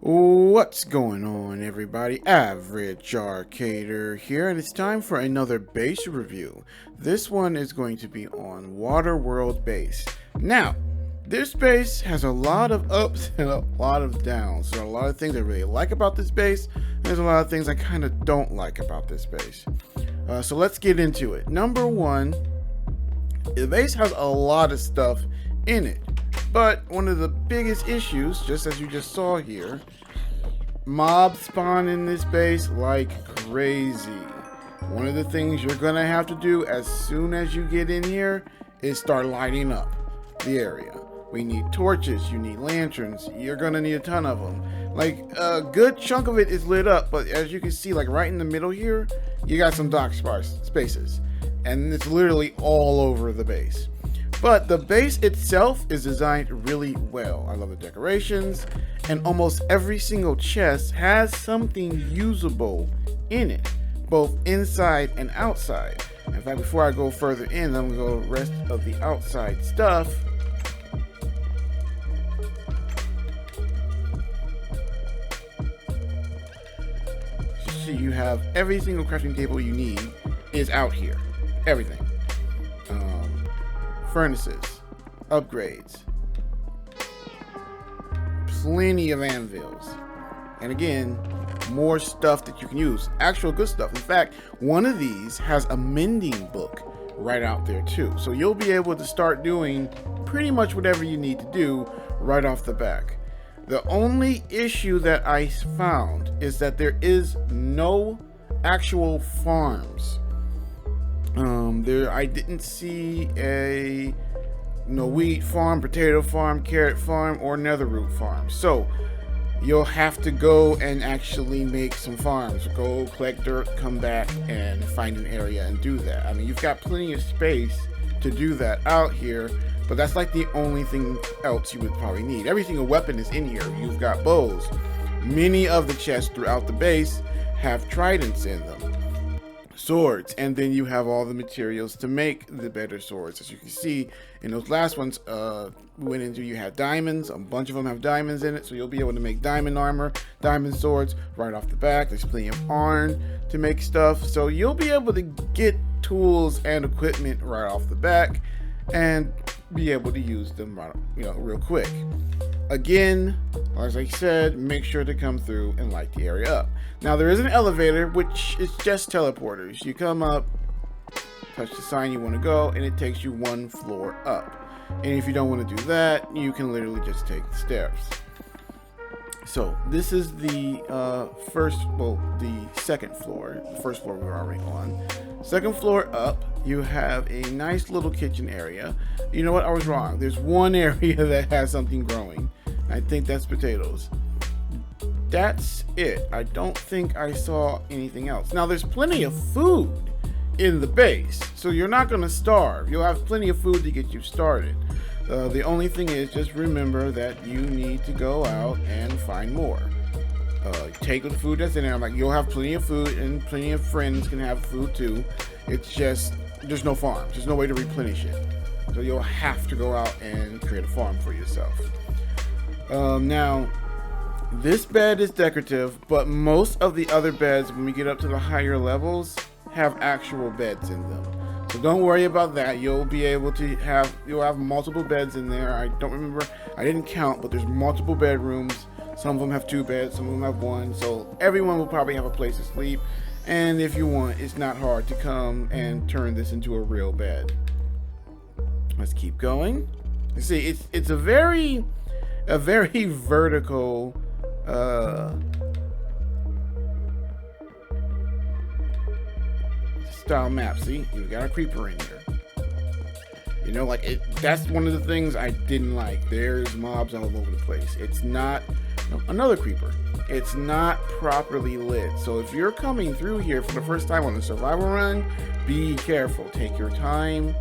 What's going on, everybody? Average Arcader here, and it's time for another base review. This one is going to be on Waterworld base. Now, this base has a lot of ups and a lot of downs. There are a lot of things I really like about this base, and there's a lot of things I kind of don't like about this base. So let's get into it. Number one, the base has a lot of stuff in it. But one of the biggest issues, just as you just saw here, mobs spawn in this base like crazy. One of the things you're gonna have to do as soon as you get in here is start lighting up the area. We need torches, you need lanterns, you're gonna need a ton of them. Like a good chunk of it is lit up, but as you can see, like right in the middle here, you got some dark spaces, and it's literally all over the base. But the base itself is designed really well. I love the decorations, and almost every single chest has something usable in it, both inside and outside. In fact, before I go further in, I'm gonna go the rest of the outside stuff. So you have every single crafting table you need is out here. Everything. Furnaces, upgrades, plenty of anvils, and again, more stuff that you can use, actual good stuff. In fact, one of these has a mending book right out there too, so you'll be able to start doing pretty much whatever you need to do right off the back. The only issue that I found is that there is no actual farms. I didn't see a wheat farm, potato farm, carrot farm, or netherroot farm. So you'll have to go and actually make some farms. Go collect dirt, come back, and find an area and do that. I mean, you've got plenty of space to do that out here, but that's like the only thing else you would probably need. Every single weapon is in here. You've got bows. Many of the chests throughout the base have tridents in them. Swords, and then you have all the materials to make the better swords. As you can see in those last ones we went into, you had diamonds. A bunch of them have diamonds in it, so you'll be able to make diamond armor, diamond swords right off the back. There's plenty of iron to make stuff, so you'll be able to get tools and equipment right off the back and be able to use them real quick. Again, as I said, make sure to come through and light the area up. Now there is an elevator, which is just teleporters. You come up, touch the sign you want to go, and it takes you one floor up. And if you don't want to do that, you can literally just take the stairs. So this is the second floor. The first floor we were already on. Second floor up, you have a nice little kitchen area. You know what? I was wrong. There's one area that has something growing. I think that's potatoes. That's it. I don't think I saw anything else. Now there's plenty of food in the base, so you're not going to starve. You'll have plenty of food to get you started. The only thing is, just remember that you need to go out and find more. Take the food that's in there. Like, you'll have plenty of food, and plenty of friends can have food too. It's just there's no farms. There's no way to replenish it. So you'll have to go out and create a farm for yourself. Now, this bed is decorative, but most of the other beds, when we get up to the higher levels, have actual beds in them. So don't worry about that. You'll have multiple beds in there. I don't remember, I didn't count, but there's multiple bedrooms. Some of them have 2 beds, some of them have 1. So everyone will probably have a place to sleep. And if you want, it's not hard to come and turn this into a real bed. Let's keep going. You see, it's a very vertical style map. See, you got a creeper in here. That's one of the things I didn't like. There's mobs all over the place. It's not another creeper. It's not properly lit. So if you're coming through here for the first time on the survival run, be careful. Take your time.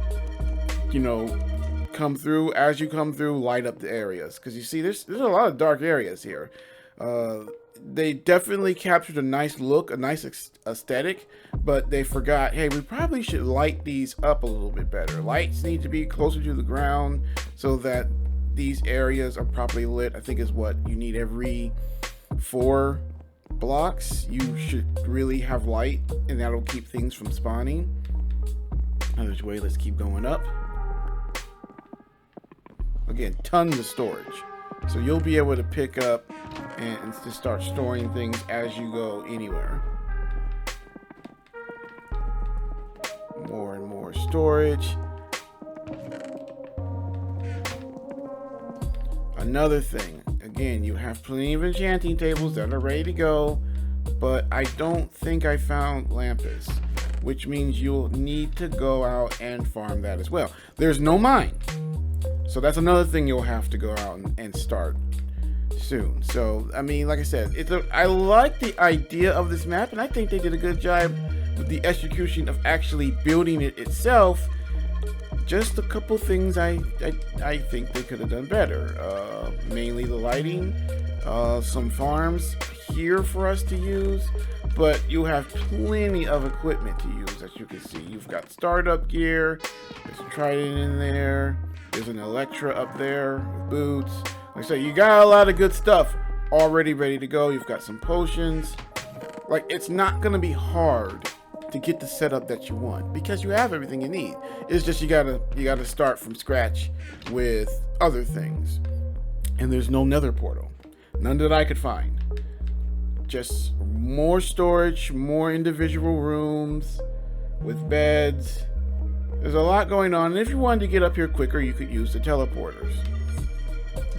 Come through. As you come through, light up the areas, because you see there's a lot of dark areas here. they definitely captured a nice look, a nice aesthetic, but they forgot, hey, we probably should light these up a little bit better. Lights need to be closer to the ground so that these areas are properly lit. I think is what you need every 4 blocks. You should really have light, and that'll keep things from spawning. Another way, let's keep going up. Again, tons of storage. So you'll be able to pick up and to start storing things as you go anywhere. More and more storage. Another thing, again, you have plenty of enchanting tables that are ready to go, but I don't think I found Lampis, which means you'll need to go out and farm that as well. There's no mine, so that's another thing you'll have to go out and start soon. So, I mean, like I said, I like the idea of this map, and I think they did a good job with the execution of actually building it itself. Just a couple things I think they could have done better. Mainly the lighting, some farms here for us to use, but you have plenty of equipment to use, as you can see. You've got startup gear, there's a trident in there, there's an Electra up there with boots. Like I said, you got a lot of good stuff already ready to go. You've got some potions. Like, it's not gonna be hard to get the setup that you want because you have everything you need. It's just you gotta start from scratch with other things. And there's no nether portal, none that I could find. Just more storage, more individual rooms with beds. There's a lot going on, and if you wanted to get up here quicker, you could use the teleporters.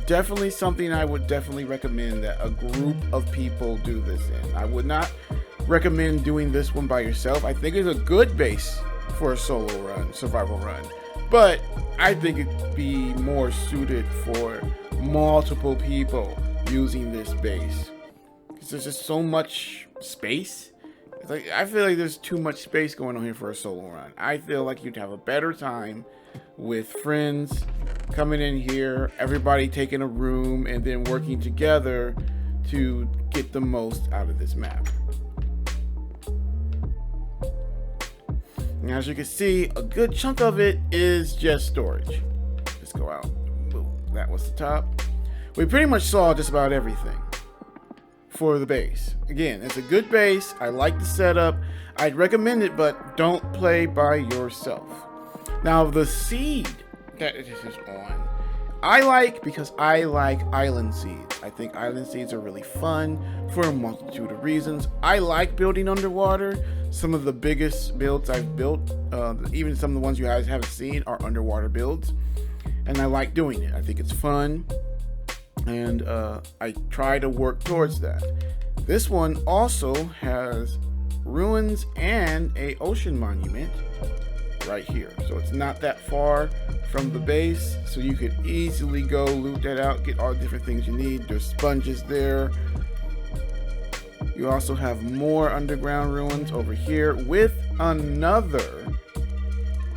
Definitely something I would definitely recommend that a group of people do this in. I would not recommend doing this one by yourself. I think it's a good base for a solo run, survival run, but I think it'd be more suited for multiple people using this base because there's just so much space. It's like, I feel like there's too much space going on here for a solo run. I feel like you'd have a better time with friends coming in here, everybody taking a room, and then working together to get the most out of this map. Now, as you can see, a good chunk of it is just storage. Let's go out. Boom. That was the top. We pretty much saw just about everything for the base. Again, it's a good base. I like the setup. I'd recommend it, but don't play by yourself. Now, the seed that it is on, I like because I like island seeds. I think island seeds are really fun for a multitude of reasons. I like building underwater. Some of the biggest builds I've built, even some of the ones you guys haven't seen, are underwater builds. And I like doing it. I think it's fun. And I try to work towards that. This one also has ruins and an ocean monument right here. So it's not that far from the base, so you could easily go loot that out, get all the different things you need. There's sponges there. You also have more underground ruins over here with another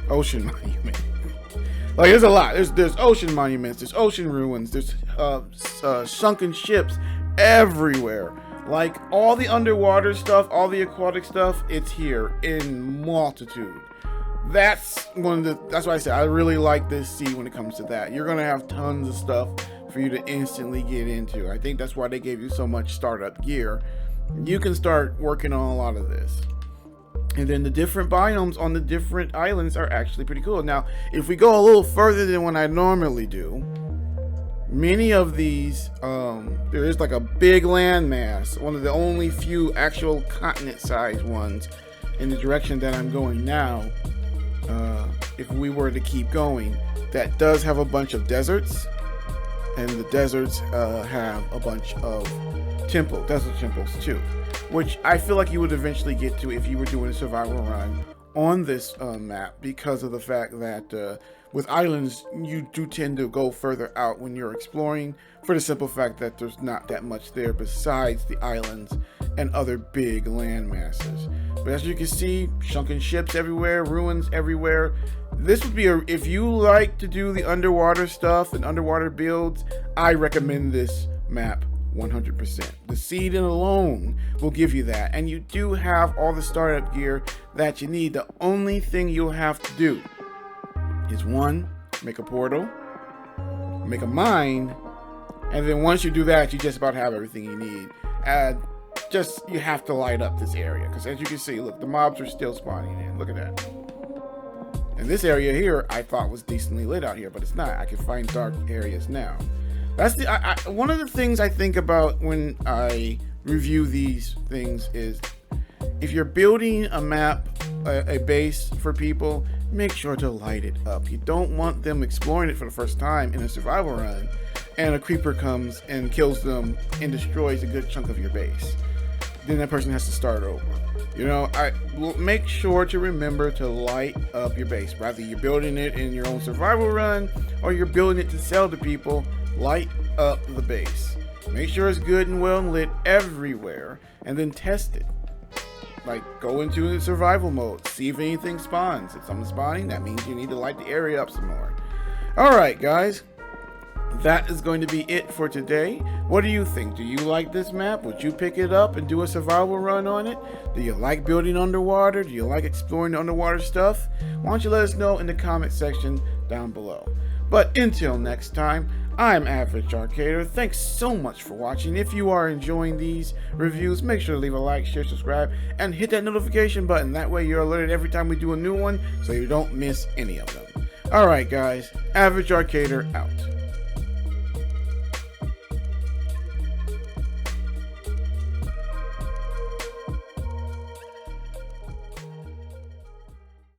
ocean monument. Like, there's a lot. There's ocean monuments, there's ocean ruins, there's sunken ships everywhere. Like, all the underwater stuff, all the aquatic stuff, it's here in multitude. That's that's why I said I really like this seed when it comes to that. You're gonna have tons of stuff for you to instantly get into. I think that's why they gave you so much startup gear. You can start working on a lot of this. And then the different biomes on the different islands are actually pretty cool. Now, if we go a little further than what I normally do, many of these, there is like a big landmass, one of the only few actual continent-sized ones in the direction that I'm going now. If we were to keep going, that does have a bunch of deserts, and the deserts have a bunch of desert temples too, which I feel like you would eventually get to if you were doing a survival run on this map, because of the fact that with islands you do tend to go further out when you're exploring, for the simple fact that there's not that much there besides the islands and other big land masses. But as you can see, sunken ships everywhere, ruins everywhere. This would be if you like to do the underwater stuff and underwater builds, I recommend this map 100%. The seed alone will give you that, and you do have all the startup gear that you need. The only thing you'll have to do is one, make a portal, make a mine, and then once you do that, you just about have everything you need. Just you have to light up this area, because as you can see, look, the mobs are still spawning in. Look at that. And this area here I thought was decently lit out here, but it's not. I can find dark areas now. That's one of the things I think about when I review these things is, if you're building a map, a base for people, make sure to light it up. You don't want them exploring it for the first time in a survival run and a creeper comes and kills them and destroys a good chunk of your base. Then that person has to start over. You know, I will make sure to remember to light up your base. Whether you're building it in your own survival run or you're building it to sell to people, light up the base. Make sure it's good and well lit everywhere, and then test it. Like, go into the survival mode, see if anything spawns. If something's spawning, that means you need to light the area up some more. Alright guys, that is going to be it for today. What do you think? Do you like this map? Would you pick it up and do a survival run on it? Do you like building underwater? Do you like exploring the underwater stuff? Why don't you let us know in the comment section down below. But until next time, I'm Average Arcader. Thanks so much for watching. If you are enjoying these reviews, make sure to leave a like, share, subscribe, and hit that notification button. That way you're alerted every time we do a new one, so you don't miss any of them. Alright guys, Average Arcader out.